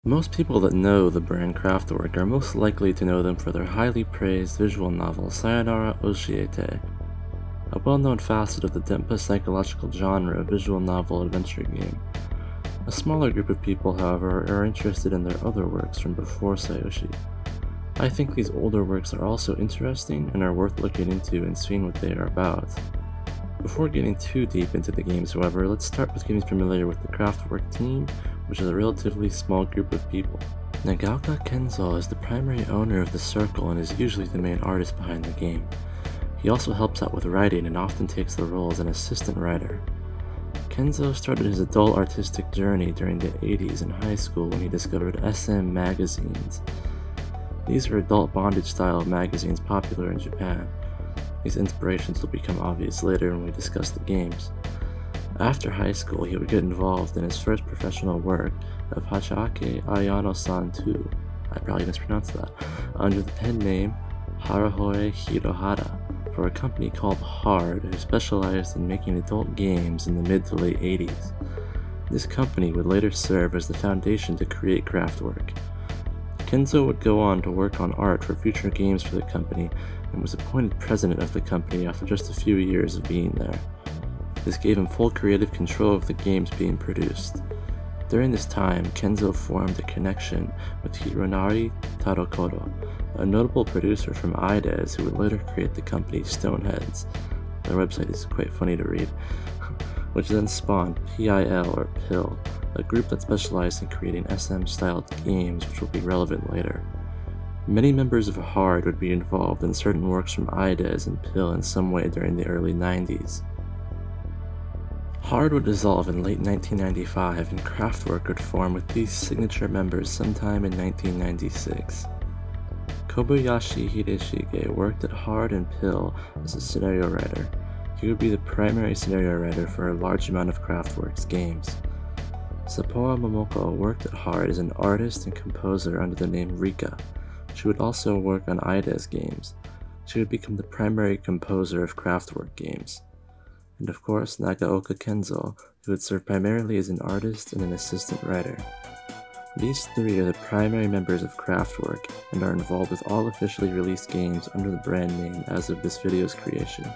Most people that know the brand Kraftwerk are most likely to know them for their highly praised visual novel Sayonara Oshiete, a well-known facet of the Denpa psychological genre of visual novel adventure game. A smaller group of people, however, are interested in their other works from before Sayoshi. I think these older works are also interesting and are worth looking into and seeing what they are about. Before getting too deep into the games, however, let's start with getting familiar with the Kraftwerk team, which is a relatively small group of people. Nagaoka Kenzo is the primary owner of the circle and is usually the main artist behind the game. He also helps out with writing and often takes the role as an assistant writer. Kenzo started his adult artistic journey during the 80s in high school when he discovered SM magazines. These are adult bondage-style magazines popular in Japan. These inspirations will become obvious later when we discuss the games. After high school, he would get involved in his first professional work of Hachiake Ayano-san 2, I probably mispronounced that, under the pen name Harahoe Hirohara for a company called Hard, who specialized in making adult games in the mid to late 80s. This company would later serve as the foundation to create Kraftwerk. Kenzo would go on to work on art for future games for the company and was appointed president of the company after just a few years of being there. This gave him full creative control of the games being produced. During this time, Kenzo formed a connection with Hironari Tadokoro, a notable producer from IDES who would later create the company Stoneheads. Their website is quite funny to read, which then spawned PIL or PIL, a group that specialized in creating SM-styled games which will be relevant later. Many members of Hard would be involved in certain works from IDES and PIL in some way during the early 90s. Hard would dissolve in late 1995 and Kraftwerk would form with these signature members sometime in 1996. Kobayashi Hideshige worked at Hard and PIL as a scenario writer. He would be the primary scenario writer for a large amount of Kraftwerk's games. Sapporo Momoko worked at Hard as an artist and composer under the name Rika. She would also work on IDES games. She would become the primary composer of Kraftwerk games. And of course, Nagaoka Kenzo, who would serve primarily as an artist and an assistant writer. These three are the primary members of Kraftwerk and are involved with all officially released games under the brand name as of this video's creation.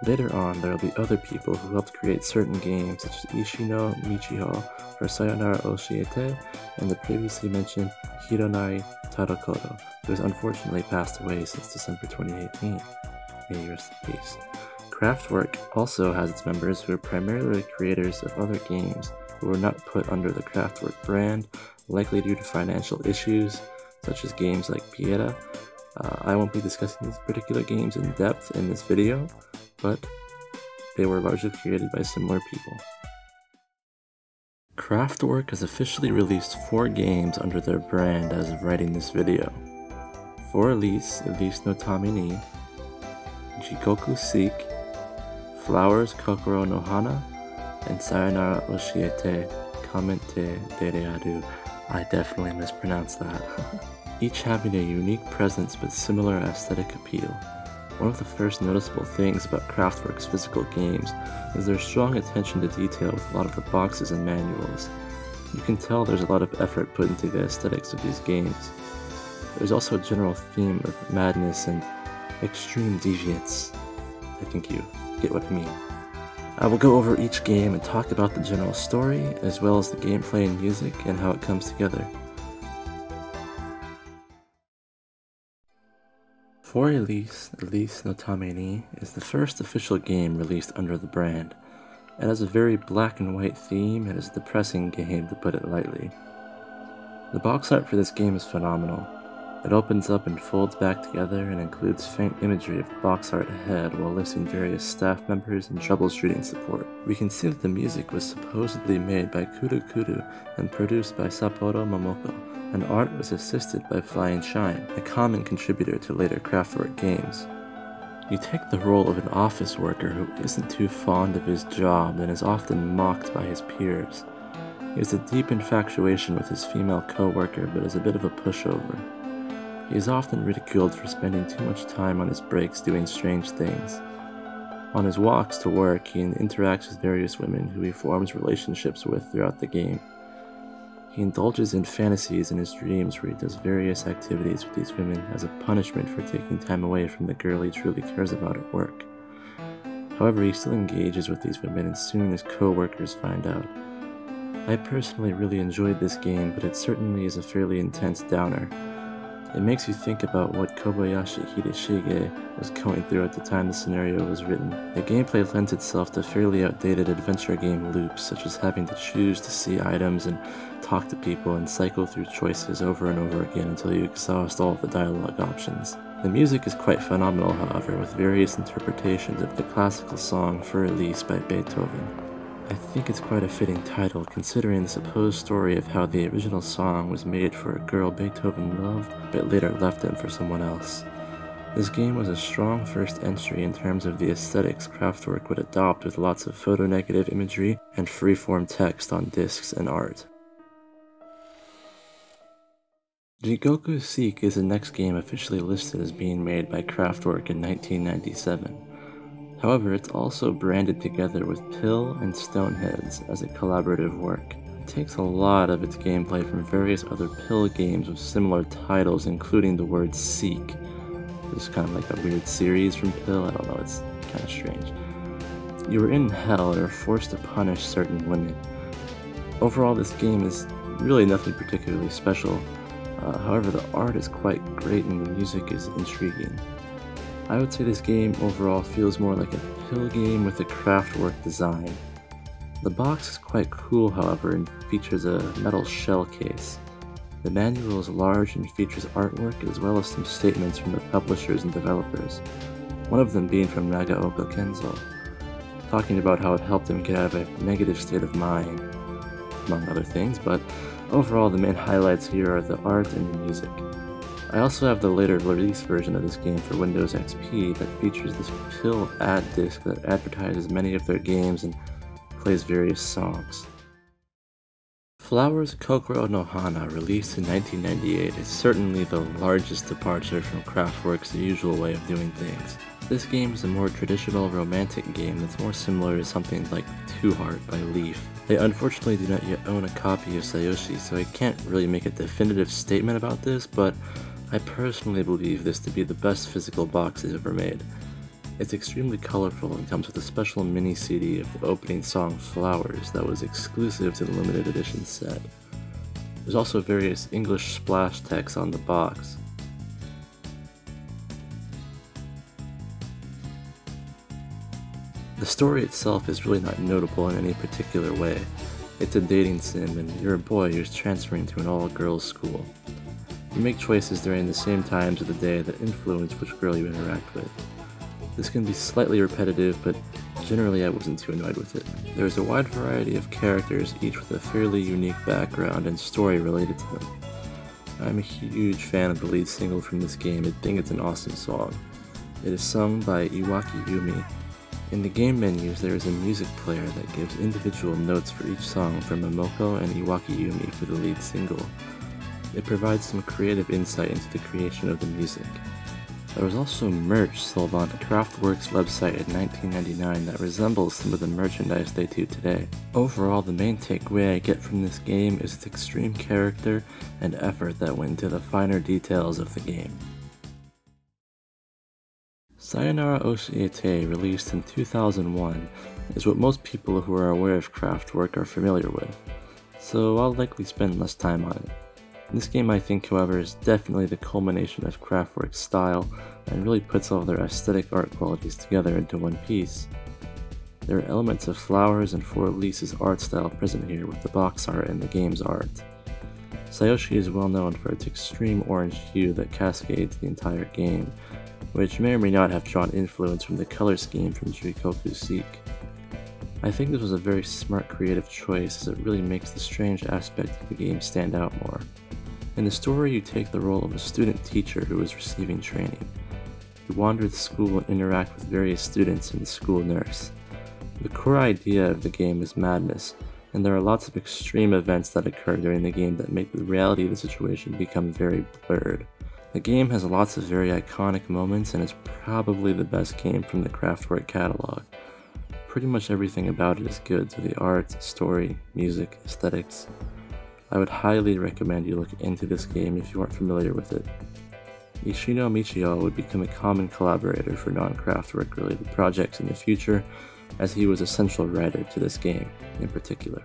Later on, there will be other people who helped create certain games such as Ishino Michiho for Sayonara Oshiete and the previously mentioned Hironari Tadokoro, who has unfortunately passed away since December 2018. May he rest in peace. Kraftwerk also has its members who are primarily creators of other games who were not put under the Kraftwerk brand, likely due to financial issues, such as games like Pieta. I won't be discussing these particular games in depth in this video, but they were largely created by similar people. Kraftwerk has officially released 4 games under their brand as of writing this video. For Elise no Tamini, Jikoku Seek, Flowers Kokoro no Hana, and Sayonara Oshiete Kamente Derearu. I definitely mispronounced that. Each having a unique presence but similar aesthetic appeal. One of the first noticeable things about Kraftwerk's physical games is their strong attention to detail with a lot of the boxes and manuals. You can tell there's a lot of effort put into the aesthetics of these games. There's also a general theme of madness and extreme deviance. I think you get what I mean. I will go over each game and talk about the general story, as well as the gameplay and music and how it comes together. For Elise no Tamini is the first official game released under the brand. It has a very black and white theme and is a depressing game, to put it lightly. The box art for this game is phenomenal. It opens up and folds back together and includes faint imagery of the box art ahead while listing various staff members and troubleshooting support. We can see that the music was supposedly made by Kuru Kuru and produced by Sapporo Momoko, and art was assisted by Flying Shine, a common contributor to later Kraftwerk games. You take the role of an office worker who isn't too fond of his job and is often mocked by his peers. He has a deep infatuation with his female co-worker but is a bit of a pushover. He is often ridiculed for spending too much time on his breaks doing strange things. On his walks to work, he interacts with various women who he forms relationships with throughout the game. He indulges in fantasies in his dreams where he does various activities with these women as a punishment for taking time away from the girl he truly cares about at work. However, he still engages with these women and soon his co-workers find out. I personally really enjoyed this game, but it certainly is a fairly intense downer. It makes you think about what Kobayashi Hideshige was going through at the time the scenario was written. The gameplay lends itself to fairly outdated adventure game loops, such as having to choose to see items and talk to people and cycle through choices over and over again until you exhaust all of the dialogue options. The music is quite phenomenal, however, with various interpretations of the classical song Für Elise by Beethoven. I think it's quite a fitting title considering the supposed story of how the original song was made for a girl Beethoven loved but later left him for someone else. This game was a strong first entry in terms of the aesthetics Kraftwerk would adopt with lots of photonegative imagery and freeform text on discs and art. Jigoku Seek is the next game officially listed as being made by Kraftwerk in 1997. However, it's also branded together with Pill and Stoneheads as a collaborative work. It takes a lot of its gameplay from various other Pill games with similar titles, including the word Seek. It's kind of like a weird series from Pill, I don't know, it's kind of strange. You are in hell and are forced to punish certain women. Overall, this game is really nothing particularly special. However, the art is quite great and the music is intriguing. I would say this game overall feels more like a Pill game with a Kraftwerk design. The box is quite cool, however, and features a metal shell case. The manual is large and features artwork as well as some statements from the publishers and developers, one of them being from Nagaoka Kenzo, talking about how it helped him get out of a negative state of mind, among other things, but overall the main highlights here are the art and the music. I also have the later release version of this game for Windows XP that features this Pill ad disc that advertises many of their games and plays various songs. Flowers Kokoro no Hana, released in 1998, is certainly the largest departure from Kraftwerk's usual way of doing things. This game is a more traditional romantic game that's more similar to something like Two Heart by Leaf. They unfortunately do not yet own a copy of Sayoshi, so I can't really make a definitive statement about this, but I personally believe this to be the best physical box they've ever made. It's extremely colorful and comes with a special mini CD of the opening song Flowers that was exclusive to the limited edition set. There's also various English splash text on the box. The story itself is really not notable in any particular way. It's a dating sim and you're a boy who's transferring to an all-girls school. You make choices during the same times of the day that influence which girl you interact with. This can be slightly repetitive, but generally I wasn't too annoyed with it. There's a wide variety of characters, each with a fairly unique background and story related to them. I'm a huge fan of the lead single from this game and think it's an awesome song. It is sung by Iwaki Yumi. In the game menus, there is a music player that gives individual notes for each song from Momoko and Iwaki Yumi for the lead single. It provides some creative insight into the creation of the music. There was also merch sold on Kraftwerk's website in 1999 that resembles some of the merchandise they do today. Overall, the main takeaway I get from this game is its extreme character and effort that went into the finer details of the game. Sayonara Oshiete, released in 2001, is what most people who are aware of Kraftwerk are familiar with, so I'll likely spend less time on it. This game, I think, however, is definitely the culmination of Kraftwerk's style and really puts all their aesthetic art qualities together into one piece. There are elements of Flowers and For Elise's art style present here with the box art and the game's art. Sayoshi is well known for its extreme orange hue that cascades the entire game, which may or may not have drawn influence from the color scheme from Jigoku Seek. I think this was a very smart creative choice as it really makes the strange aspect of the game stand out more. In the story, you take the role of a student teacher who is receiving training. You wander the school and interact with various students and the school nurse. The core idea of the game is madness, and there are lots of extreme events that occur during the game that make the reality of the situation become very blurred. The game has lots of very iconic moments and is probably the best game from the Kraftwerk catalog. Pretty much everything about it is good, so the art, story, music, aesthetics. I would highly recommend you look into this game if you aren't familiar with it. Ishino Michio would become a common collaborator for non-Kraftwerk related projects in the future, as he was a central writer to this game in particular.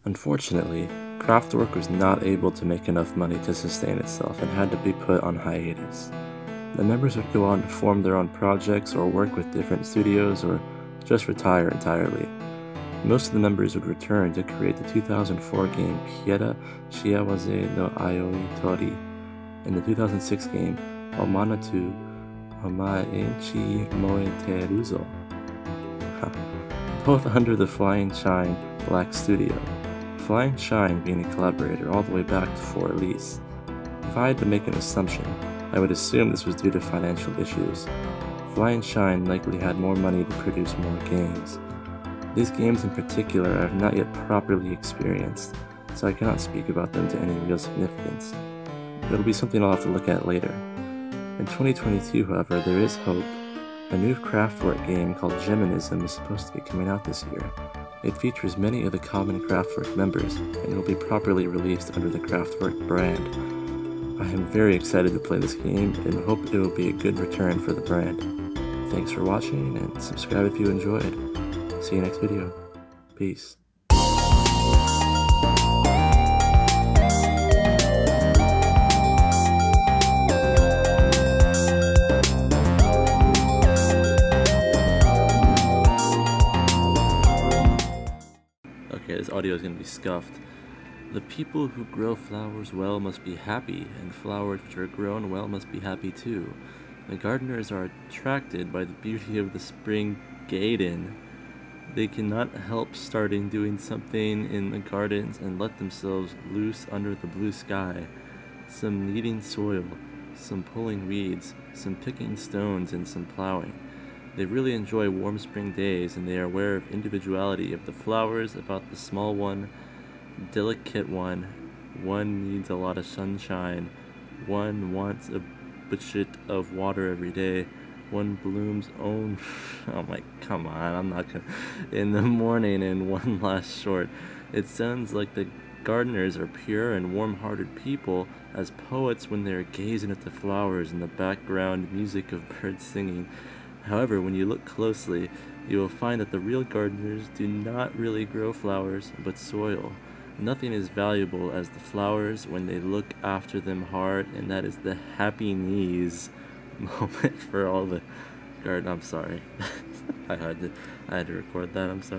Unfortunately, Kraftwerk was not able to make enough money to sustain itself and had to be put on hiatus. The members would go on to form their own projects or work with different studios or just retire entirely. Most of the members would return to create the 2004 game Kiera Shiawaze no Aoi Tori and the 2006 game Omanatu Omaenchi Moeteruzo, both under the Flying Shine Black Studio. Flying Shine being a collaborator all the way back to 4 Elise. If I had to make an assumption, I would assume this was due to financial issues. Flying Shine likely had more money to produce more games. These games in particular I have not yet properly experienced, so I cannot speak about them to any real significance. It'll be something I'll have to look at later. In 2022, however, there is hope. A new Kraftwerk game called Geminism is supposed to be coming out this year. It features many of the common Kraftwerk members, and will be properly released under the Kraftwerk brand. I am very excited to play this game, and hope it will be a good return for the brand. Thanks for watching, and subscribe if you enjoyed. See you next video. Peace. Okay, this audio is going to be scuffed. The people who grow flowers well must be happy, and flowers which are grown well must be happy too. The gardeners are attracted by the beauty of the spring garden. They cannot help starting doing something in the gardens and let themselves loose under the blue sky. Some kneading soil, some pulling weeds, some picking stones, and some plowing. They really enjoy warm spring days, and they are aware of individuality of the flowers, about the small one, delicate one needs a lot of sunshine, one wants a bucket of water every day, one blooms own, oh my, come on, I'm not gonna, in the morning, and one last short. It sounds like the gardeners are pure and warm-hearted people, as poets when they are gazing at the flowers and the background music of birds singing. However, when you look closely, you will find that the real gardeners do not really grow flowers, but soil. Nothing is valuable as the flowers when they look after them hard, and that is the happy knees moment for all the garden. I'm sorry. I had to record that, I'm sorry.